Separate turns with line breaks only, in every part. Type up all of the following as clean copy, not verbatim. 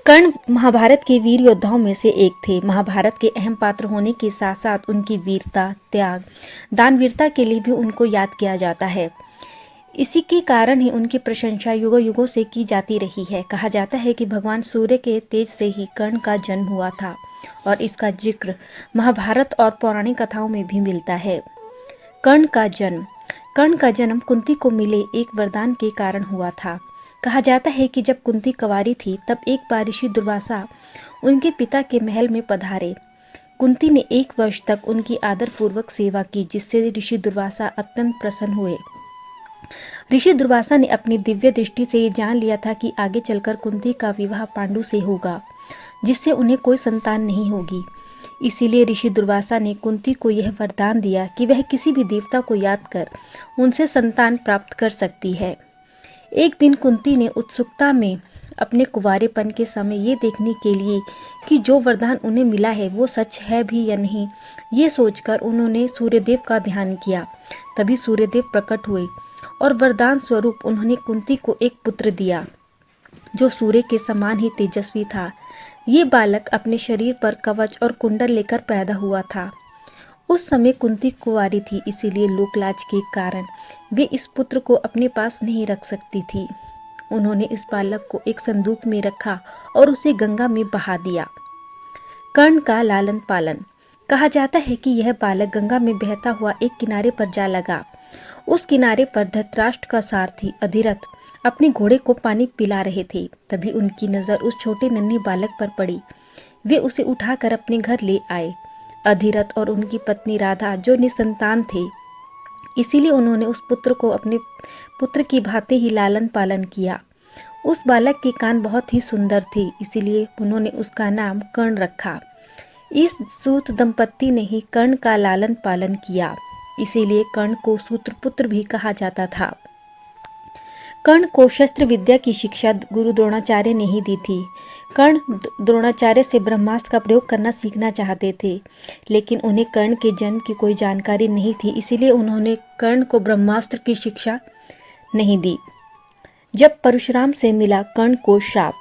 कर्ण महाभारत के वीर योद्धाओं में से एक थे। महाभारत के अहम पात्र होने के साथ साथ उनकी वीरता, त्याग, दानवीरता के लिए भी उनको याद किया जाता है। इसी के कारण ही उनकी प्रशंसा युगों युगों से की जाती रही है। कहा जाता है कि भगवान सूर्य के तेज से ही कर्ण का जन्म हुआ था और इसका जिक्र महाभारत और पौराणिक कथाओं में भी मिलता है। कर्ण का जन्म कुंती को मिले एक वरदान के कारण हुआ था। कहा जाता है कि जब कुंती कुंवारी थी तब एक बार ऋषि दुर्वासा उनके पिता के महल में पधारे। कुंती ने 1 वर्ष तक उनकी आदरपूर्वक सेवा की, जिससे ऋषि दुर्वासा अत्यंत प्रसन्न हुए। ऋषि दुर्वासा ने अपनी दिव्य दृष्टि से ये जान लिया था कि आगे चलकर कुंती का विवाह पांडु से होगा, जिससे उन्हें कोई संतान नहीं होगी। इसीलिए ऋषि दुर्वासा ने कुंती को यह वरदान दिया कि वह किसी भी देवता को याद कर उनसे संतान प्राप्त कर सकती है। एक दिन कुंती ने उत्सुकता में अपने कुंवारेपन के समय ये देखने के लिए कि जो वरदान उन्हें मिला है वो सच है भी या नहीं, ये सोचकर उन्होंने सूर्यदेव का ध्यान किया। तभी सूर्यदेव प्रकट हुए और वरदान स्वरूप उन्होंने कुंती को एक पुत्र दिया जो सूर्य के समान ही तेजस्वी था। ये बालक अपने शरीर पर कवच और कुंडल लेकर पैदा हुआ था। उस समय कुंती कुंवारी थी, इसीलिए लोकलाज के कारण वे इस पुत्र को अपने पास नहीं रख सकती थी। उन्होंने इस बालक को एक संदूक में रखा और उसे गंगा में बहा दिया। कर्ण का लालन पालन। कहा जाता है कि यह बालक गंगा में बहता हुआ एक किनारे पर जा लगा। उस किनारे पर धृतराष्ट्र का सारथी अधिरथ अपने घोड़े को पानी पिला रहे थे। तभी उनकी नज़र उस छोटे नन्हे बालक पर पड़ी। वे उसे उठाकर अपने घर ले आए। अधिरथ और उनकी पत्नी राधा जो निसंतान थे, इसीलिए उन्होंने उस पुत्र को अपने पुत्र की भांति ही लालन पालन किया। उस बालक के कान बहुत ही सुंदर थे, इसीलिए उन्होंने उसका नाम कर्ण रखा। इस सूत दंपत्ति ने ही कर्ण का लालन पालन किया, इसीलिए कर्ण को सूत्रपुत्र भी कहा जाता था। कर्ण को शस्त्र विद्या की शिक्षा गुरु द्रोणाचार्य ने ही दी थी। कर्ण द्रोणाचार्य से ब्रह्मास्त्र का प्रयोग करना सीखना चाहते थे, लेकिन उन्हें कर्ण के जन्म की कोई जानकारी नहीं थी, इसीलिए उन्होंने कर्ण को ब्रह्मास्त्र की शिक्षा नहीं दी। जब परशुराम से मिला कर्ण को श्राप।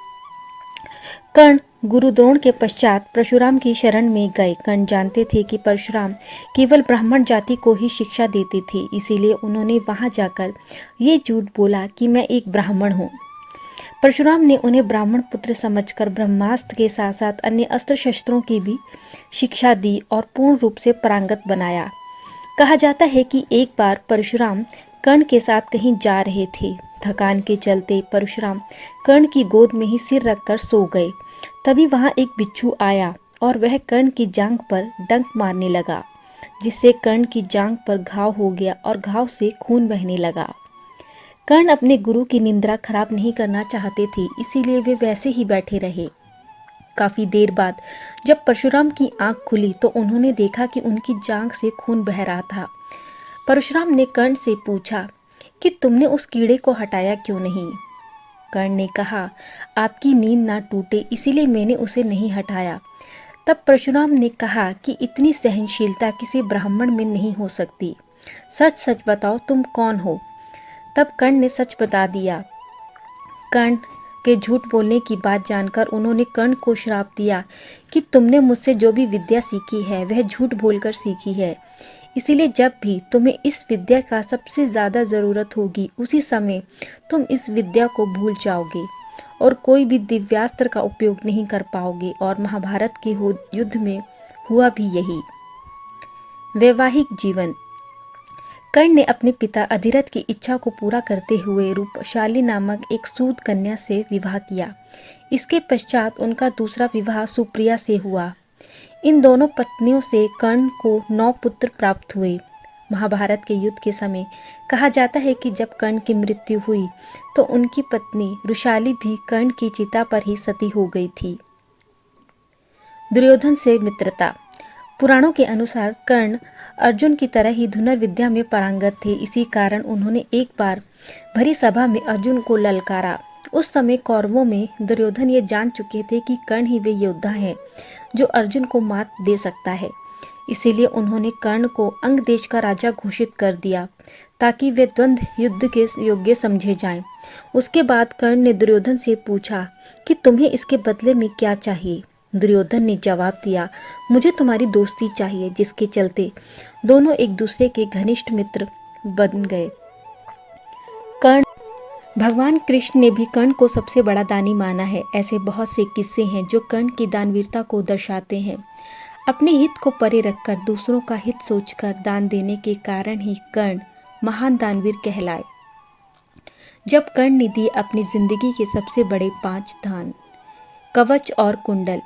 कर्ण गुरु द्रोण के पश्चात परशुराम की शरण में गए। कर्ण जानते थे कि परशुराम केवल ब्राह्मण जाति को ही शिक्षा देते थे, इसीलिए उन्होंने वहां जाकर ये झूठ बोला कि मैं एक ब्राह्मण हूँ। परशुराम ने उन्हें ब्राह्मण पुत्र समझकर ब्रह्मास्त्र के साथ साथ अन्य अस्त्र शस्त्रों की भी शिक्षा दी और पूर्ण रूप से पारंगत बनाया। कहा जाता है कि एक बार परशुराम कर्ण के साथ कहीं जा रहे थे। थकान के चलते परशुराम कर्ण की गोद में ही सिर रखकर सो गए। तभी वहां एक बिच्छू आया और वह कर्ण की जांघ पर डंक मारने लगा, जिससे कर्ण की जांघ पर घाव हो गया और घाव से खून बहने लगा। कर्ण अपने गुरु की निंद्रा खराब नहीं करना चाहते थे, इसीलिए वे वैसे ही बैठे रहे। काफी देर बाद जब परशुराम की आंख खुली तो उन्होंने देखा कि उनकी जांघ से खून बह रहा था। परशुराम ने कर्ण से पूछा कि तुमने उस कीड़े को हटाया क्यों नहीं? कर्ण ने कहा, आपकी नींद ना टूटे इसीलिए मैंने उसे नहीं हटाया। तब परशुराम ने कहा कि इतनी सहनशीलता किसी ब्राह्मण में नहीं हो सकती। सच सच बताओ तुम कौन हो? तब कर्ण ने सच बता दिया। कर्ण के झूठ बोलने की बात जानकर उन्होंने कर्ण को श्राप दिया कि तुमने मुझसे जो भी विद्या सीखी है वह झूठ बोलकर सीखी है, इसीलिए जब भी तुम्हें इस विद्या का सबसे ज़्यादा ज़रूरत होगी उसी समय तुम इस विद्या को भूल जाओगे और कोई भी दिव्यास्त्र का उपयोग नहीं कर पाओगे। और महाभारत के युद्ध में हुआ भी यही। वैवाहिक जीवन। कर्ण ने अपने पिता अधिरथ की इच्छा को पूरा करते हुए रूपशाली नामक एक सूत कन्या से विवाह किया। इसके पश्चात उनका दूसरा विवाह सुप्रिया से हुआ। इन दोनों पत्नियों से कर्ण को 9 पुत्र प्राप्त हुए। महाभारत के युद्ध के समय कहा जाता है कि जब कर्ण की मृत्यु हुई तो उनकी पत्नी रुशाली भी कर्ण की चिता पर ही सती हो गई थी। दुर्योधन से मित्रता। पुराणों के अनुसार कर्ण अर्जुन की तरह ही धनुर्विद्या में पारंगत थे। इसी कारण उन्होंने एक बार भरी सभा में अर्जुन को ललकारा। उस समय कौरवों में दुर्योधन ये जान चुके थे कि कर्ण ही वे योद्धा हैं जो अर्जुन को मात दे सकता है, इसीलिए उन्होंने कर्ण को अंग देश का राजा घोषित कर दिया। ताकि वे द्वंद्व युद्ध के योग्य समझे जाएं। उसके बाद कर्ण ने दुर्योधन से पूछा कि तुम्हें इसके बदले में क्या चाहिए। दुर्योधन ने जवाब दिया, मुझे तुम्हारी दोस्ती चाहिए, जिसके चलते दोनों एक दूसरे के घनिष्ठ मित्र बन गए। कर्ण भगवान कृष्ण ने भी कर्ण को सबसे बड़ा दानी माना है। ऐसे बहुत से किस्से हैं जो कर्ण की दानवीरता को दर्शाते हैं। अपने हित को परे रखकर दूसरों का हित सोचकर दान देने के कारण ही कर्ण महान दानवीर कहलाए। जब कर्ण ने दिए अपनी जिंदगी के सबसे बड़े 5 दान, कवच और कुंडल।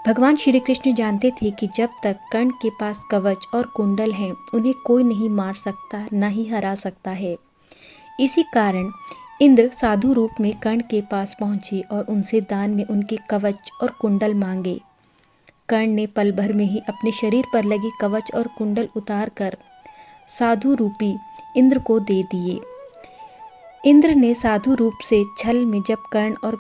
भगवान श्री कृष्ण जानते थे कि जब तक कर्ण के पास कवच और कुंडल हैं, उन्हें कोई नहीं मार सकता, न ही हरा सकता है। इसी कारण इंद्र साधु रूप में कर्ण के पास पहुंचे और उनसे दान में उनके कवच और कुंडल मांगे। कर्ण ने पल भर में ही अपने शरीर पर लगे कवच और कुंडल उतार कर साधु रूपी इंद्र को दे दिए। इंद्र ने साधु रूप से छल में जब कर्ण और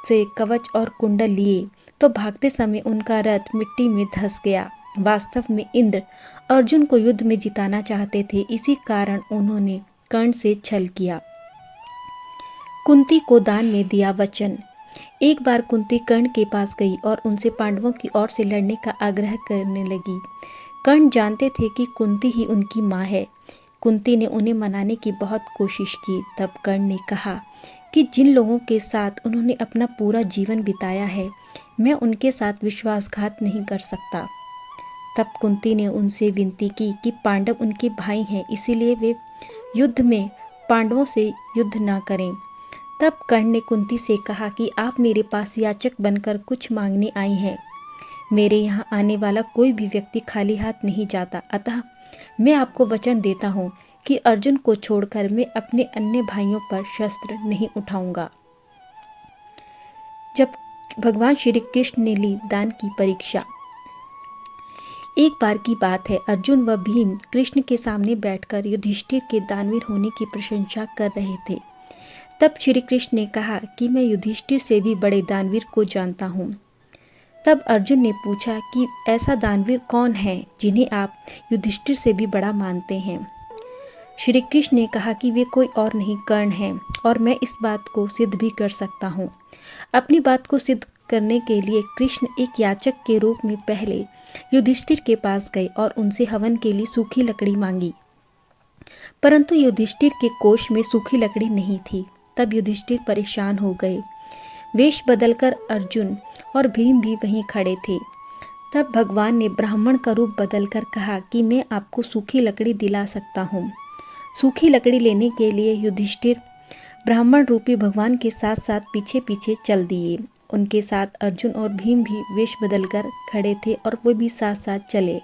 से कवच और कुंडल लिए तो भागते समय उनका रथ मिट्टी में धंस गया। वास्तव में इंद्र अर्जुन को युद्ध में जिताना चाहते थे, इसी कारण उन्होंने कर्ण से छल किया। कुंती को दान में दिया वचन। एक बार कुंती कर्ण के पास गई और उनसे पांडवों की ओर से लड़ने का आग्रह करने लगी। कर्ण जानते थे कि कुंती ही उनकी माँ है। कुंती ने उन्हें मनाने की बहुत कोशिश की। तब कर्ण ने कहा कि जिन लोगों के साथ उन्होंने अपना पूरा जीवन बिताया है, मैं उनके साथ विश्वासघात नहीं कर सकता। तब कुंती ने उनसे विनती की कि पांडव उनके भाई हैं, इसीलिए वे युद्ध में पांडवों से युद्ध ना करें। तब कर्ण ने कुंती से कहा कि आप मेरे पास याचक बनकर कुछ मांगने आई हैं। मेरे यहाँ आने वाला कोई भी व्यक्ति खाली हाथ नहीं जाता, अतः मैं आपको वचन देता हूँ कि अर्जुन को छोड़कर मैं अपने अन्य भाइयों पर शस्त्र नहीं उठाऊंगा। जब भगवान श्री कृष्ण ने ली दान की परीक्षा। एक बार की बात है, अर्जुन व भीम कृष्ण के सामने बैठकर युधिष्ठिर के दानवीर होने की प्रशंसा कर रहे थे। तब श्री कृष्ण ने कहा कि मैं युधिष्ठिर से भी बड़े दानवीर को जानता हूँ। तब अर्जुन ने पूछा कि ऐसा दानवीर कौन है जिन्हें आप युधिष्ठिर से भी बड़ा मानते हैं। श्री कृष्ण ने कहा कि वे कोई और नहीं, कर्ण हैं, और मैं इस बात को सिद्ध भी कर सकता हूँ। अपनी बात को सिद्ध करने के लिए कृष्ण एक याचक के रूप में पहले युधिष्ठिर के पास गए और उनसे हवन के लिए सूखी लकड़ी मांगी, परंतु युधिष्ठिर के कोष में सूखी लकड़ी नहीं थी। तब युधिष्ठिर परेशान हो गए। वेश बदलकर अर्जुन और भीम भी वहीं खड़े थे। तब भगवान ने ब्राह्मण का रूप बदलकर कहा कि मैं आपको सूखी लकड़ी दिला सकता हूँ। सूखी लकड़ी लेने के लिए युधिष्ठिर ब्राह्मण रूपी भगवान के साथ साथ पीछे पीछे चल दिए। उनके साथ अर्जुन और भीम भी वेश बदलकर खड़े थे और वे भी साथ साथ चले।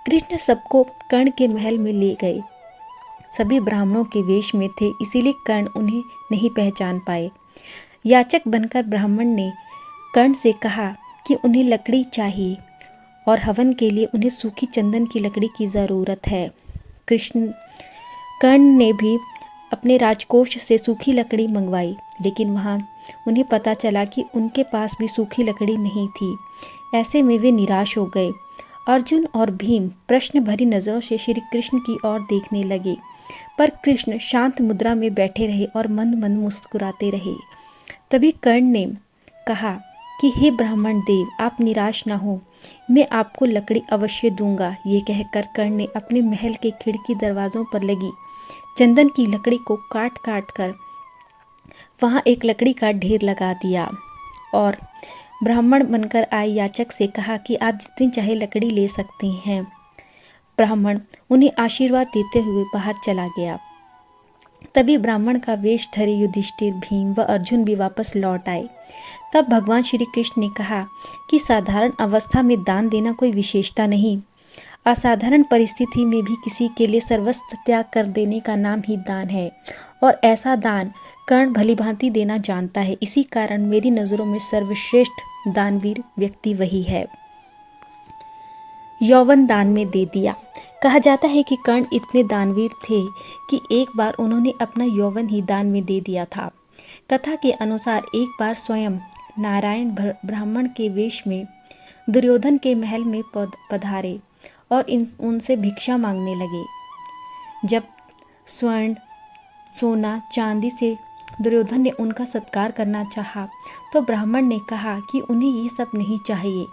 कृष्ण सबको कर्ण के महल में ले गए। सभी ब्राह्मणों के वेश में थे, इसीलिए कर्ण उन्हें नहीं पहचान पाए। याचक बनकर ब्राह्मण ने कर्ण से कहा कि उन्हें लकड़ी चाहिए और हवन के लिए उन्हें सूखी चंदन की लकड़ी की ज़रूरत है। कर्ण ने भी अपने राजकोष से सूखी लकड़ी मंगवाई, लेकिन वहाँ उन्हें पता चला कि उनके पास भी सूखी लकड़ी नहीं थी। ऐसे में वे निराश हो गए। अर्जुन और भीम प्रश्न भरी नज़रों से श्री कृष्ण की ओर देखने लगे, पर कृष्ण शांत मुद्रा में बैठे रहे और मंद मंद मुस्कुराते रहे। तभी कर्ण ने कहा कि हे ब्राह्मण देव, आप निराश ना हो, मैं आपको लकड़ी अवश्य दूंगा। ये कहकर कर्ण ने अपने महल के खिड़की दरवाज़ों पर लगी चंदन की लकड़ी को काट काट कर वहाँ एक लकड़ी का ढेर लगा दिया और ब्राह्मण बनकर आए याचक से कहा कि आप जितनी चाहे लकड़ी ले सकते हैं। ब्राह्मण उन्हें आशीर्वाद देते हुए बाहर चला गया। तभी ब्राह्मण का वेश धरे युधिष्ठिर, भीम व अर्जुन भी वापस लौट आए। तब भगवान श्री कृष्ण ने कहा कि साधारण अवस्था में दान देना कोई विशेषता नहीं, असाधारण परिस्थिति में भी किसी के लिए सर्वस्व त्याग कर देने का नाम ही दान है, और ऐसा दान कर्ण भलीभांति देना जानता है। इसी कारण मेरी नज़रों में सर्वश्रेष्ठ दानवीर व्यक्ति वही है। यौवन दान में दे दिया। कहा जाता है कि कर्ण इतने दानवीर थे कि एक बार उन्होंने अपना यौवन ही दान में दे दिया था। कथा के अनुसार एक बार स्वयं नारायण ब्राह्मण के वेश में दुर्योधन के महल में पधारे और उनसे भिक्षा मांगने लगे। जब स्वर्ण, सोना, चांदी से दुर्योधन ने उनका सत्कार करना चाहा तो ब्राह्मण ने कहा कि उन्हें ये सब नहीं चाहिए।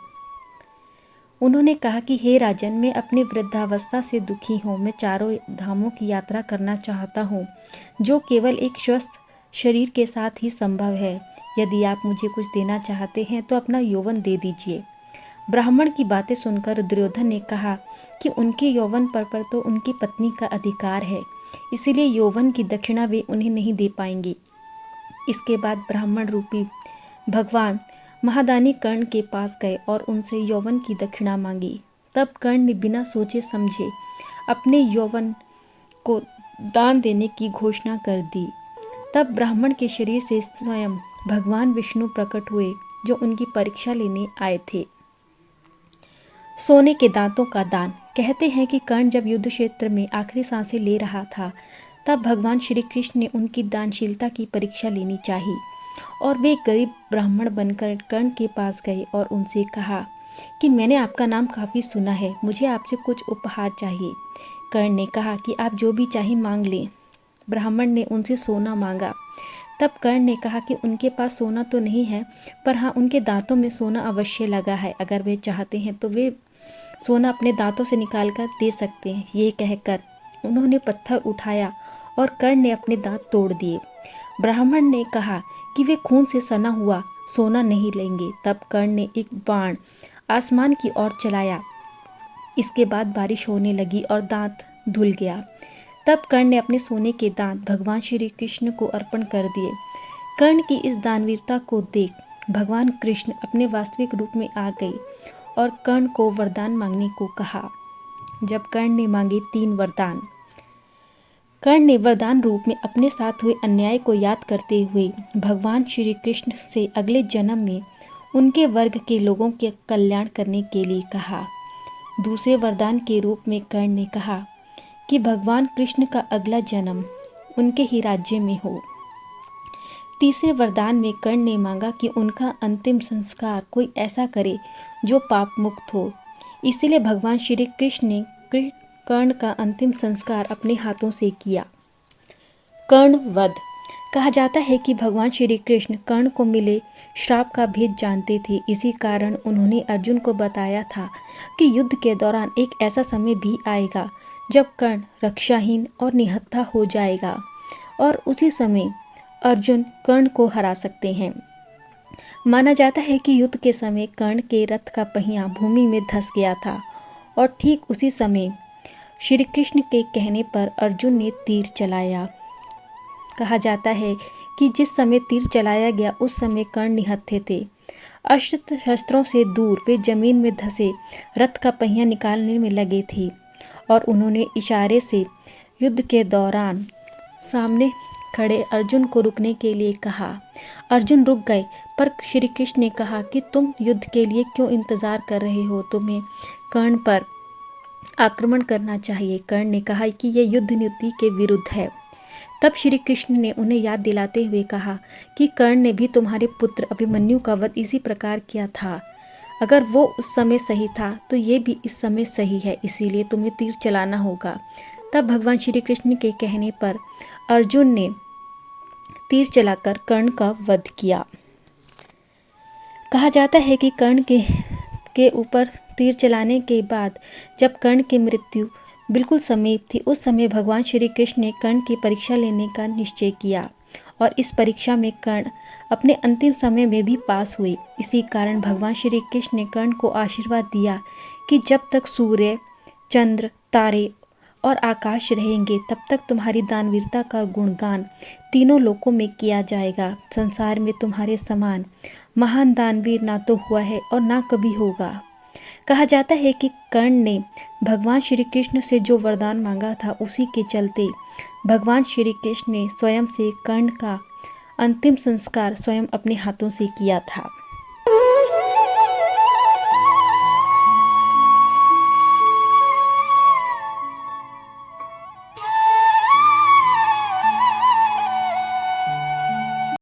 उन्होंने कहा कि हे राजन, मैं अपनी वृद्धावस्था से दुखी हूँ। मैं चारों धामों की यात्रा करना चाहता हूँ, जो केवल एक स्वस्थ शरीर के साथ ही संभव है। यदि आप मुझे कुछ देना चाहते हैं तो अपना यौवन दे दीजिए। ब्राह्मण की बातें सुनकर दुर्योधन ने कहा कि उनके यौवन पर तो उनकी पत्नी का अधिकार है, इसीलिए यौवन की दक्षिणा वे उन्हें नहीं दे पाएंगे। इसके बाद ब्राह्मण रूपी भगवान महादानी कर्ण के पास गए और उनसे यौवन की दक्षिणा मांगी। तब कर्ण ने बिना सोचे समझे अपने यौवन को दान देने की घोषणा कर दी। तब ब्राह्मण के शरीर से स्वयं भगवान विष्णु प्रकट हुए, जो उनकी परीक्षा लेने आए थे। सोने के दांतों का दान। कहते हैं कि कर्ण जब युद्ध क्षेत्र में आखिरी सांसें ले रहा था, तब भगवान श्री कृष्ण ने उनकी दानशीलता की परीक्षा लेनी चाहिए और वे गरीब ब्राह्मण बनकर कर्ण के पास गए और उनसे कहा कि मैंने आपका नाम काफ़ी सुना है, मुझे आपसे कुछ उपहार चाहिए। कर्ण ने कहा कि आप जो भी चाहे मांग लें। ब्राह्मण ने उनसे सोना मांगा। तब कर्ण ने कहा कि उनके पास सोना तो नहीं है, पर हाँ, उनके दांतों में सोना अवश्य लगा है। अगर वे चाहते हैं तो वे सोना अपने दांतों से निकाल कर दे सकते हैं। ये कहकर उन्होंने पत्थर उठाया और कर्ण ने अपने दांत तोड़ दिए। ब्राह्मण ने कहा कि वे खून से सना हुआ सोना नहीं लेंगे। तब कर्ण ने एक बाण आसमान की ओर चलाया। इसके बाद बारिश होने लगी और दांत धुल गया। तब कर्ण ने अपने सोने के दांत भगवान श्री कृष्ण को अर्पण कर दिए। कर्ण की इस दानवीरता को देख भगवान कृष्ण अपने वास्तविक रूप में आ गए और कर्ण को वरदान मांगने को कहा। जब कर्ण ने मांगे 3 वरदान, कर्ण ने वरदान रूप में अपने साथ हुए अन्याय को याद करते हुए भगवान श्री कृष्ण से अगले जन्म में उनके वर्ग के लोगों के कल्याण करने के लिए कहा। दूसरे वरदान के रूप में कर्ण ने कहा कि भगवान कृष्ण का अगला जन्म उनके ही राज्य में हो। तीसरे वरदान में कर्ण ने मांगा कि उनका अंतिम संस्कार कोई ऐसा करे जो पाप मुक्त हो। इसीलिए भगवान श्री कृष्ण ने कर्ण का अंतिम संस्कार अपने हाथों से किया। कर्ण वध। कहा जाता है कि भगवान श्री कृष्ण कर्ण को मिले श्राप का भेद जानते थे। इसी कारण उन्होंने अर्जुन को बताया था कि युद्ध के दौरान एक ऐसा समय भी आएगा जब कर्ण रक्षाहीन और निहत्था हो जाएगा और उसी समय अर्जुन कर्ण को हरा सकते हैं। माना जाता है कि युद्ध के समय कर्ण के रथ का पहिया भूमि में धंस गया था और ठीक उसी समय श्री कृष्ण के कहने पर अर्जुन ने तीर चलाया। कहा जाता है कि जिस समय तीर चलाया गया उस समय कर्ण निहत्थे थे। अस्त्र शस्त्रों से दूर वे जमीन में धंसे रथ का पहिया निकालने में लगे थे और उन्होंने इशारे से युद्ध के दौरान सामने खड़े अर्जुन को रुकने के लिए कहा। अर्जुन रुक गए, पर श्री कृष्ण ने कहा कि तुम युद्ध के लिए क्यों इंतजार कर रहे हो, तुम्हें कर्ण पर आक्रमण करना चाहिए। कर्ण ने कहा कि यह युद्ध नीति के विरुद्ध है। तब श्री कृष्ण ने उन्हें याद दिलाते हुए कहा कि कर्ण ने भी तुम्हारे पुत्र अभिमन्यु का वध इसी प्रकार किया था। अगर वो उस समय सही था तो ये भी इस समय सही है, इसीलिए तुम्हें तीर चलाना होगा। तब भगवान श्री कृष्ण के कहने पर अर्जुन ने तीर चलाकर कर्ण का वध किया। कहा जाता है कि कर्ण के ऊपर तीर चलाने के बाद जब कर्ण की मृत्यु बिल्कुल समीप थी, उस समय भगवान श्री कृष्ण ने कर्ण की परीक्षा लेने का निश्चय किया और इस परीक्षा में कर्ण अपने अंतिम समय में भी पास हुए। इसी कारण भगवान श्री कृष्ण ने कर्ण को आशीर्वाद दिया कि जब तक सूर्य, चंद्र, तारे और आकाश रहेंगे तब तक तुम्हारी दानवीरता का गुणगान तीनों लोकों में किया जाएगा। संसार में तुम्हारे समान महान दानवीर ना तो हुआ है और ना कभी होगा। कहा जाता है कि कर्ण ने भगवान श्री कृष्ण से जो वरदान मांगा था उसी के चलते भगवान श्री कृष्ण ने स्वयं से कर्ण का अंतिम संस्कार स्वयं अपने हाथों से किया था।